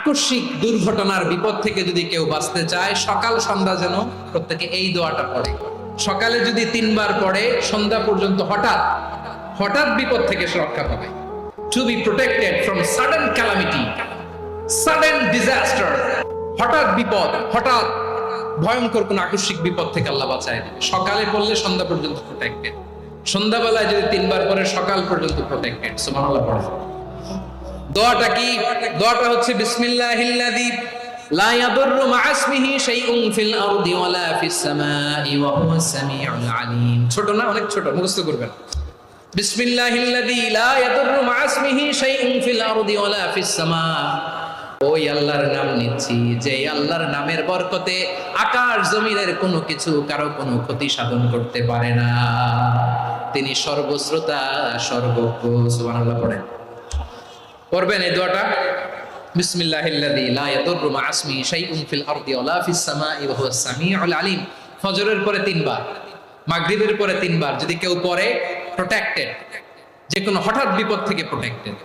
আকস্মিক দুর্ঘটনার বিপদ থেকে যদি কেউ বাঁচতে চায়, সকাল সন্ধ্যা যেন প্রত্যেকে এই দোয়াটা পড়ে। সকালে যদি 3 বার পড়ে, সন্ধ্যা পর্যন্ত হঠাৎ হঠাৎ বিপদ থেকে সে রক্ষা পাবে। To be protected from sudden calamity, sudden disaster. হঠাৎ বিপদ, হঠাৎ ভয়ঙ্কর কোন আকস্মিক বিপদ থেকে আল্লাহ বাঁচায় দেবে। সকালে পড়লে সন্ধ্যা পর্যন্ত প্রোটেক্টেড, সন্ধ্যাবেলায় যদি 3 বার পড়ে সকাল পর্যন্ত প্রোটেক্টেড। সুবহানাল্লাহ পড়ে। দোয়াটা কি? দোয়াটা হচ্ছে বিসমিল্লাহিল্লাযী লা ইয়াদুররু মা'a ইসমিহি শাইউন ফিল আরদি ওয়ালা ফিস সামাই ওয়া হুয়াস সামিউল আলীম। ছোট না? অনেক ছোট, মুখস্থ করবেন। বিসমিল্লাহিল্লাযী লা ইয়াদুররু মা'a ইসমিহি শাইউন ফিল আরদি ওয়ালা ফিস সামা। ওই আল্লাহর নাম নিচ্ছি যে আল্লাহর নামের বরকতে আকাশ জমিনের কোনো কিছু কারো কোনো ক্ষতি সাধন করতে পারে না। তিনি সর্বশ্রোতা, সর্বজ্ঞ। সুবহানাল্লাহ পড়েন। পড়বেন এই দোয়াটা, বিসমিল্লাহিল্লাযী লা ইয়াদুররু মা'a ইসমিহি শাইউন ফিল আরদি ওয়ালা ফিস সামাই ওয়া হুয়াস সামিউল আলীম। ফজরের পরে 3 বার, মাগরিবের পরে 3 বার যদি কেউ পড়ে, প্রোটেক্টেড, যে কোনো হঠাৎ বিপদ থেকে প্রোটেক্টেড।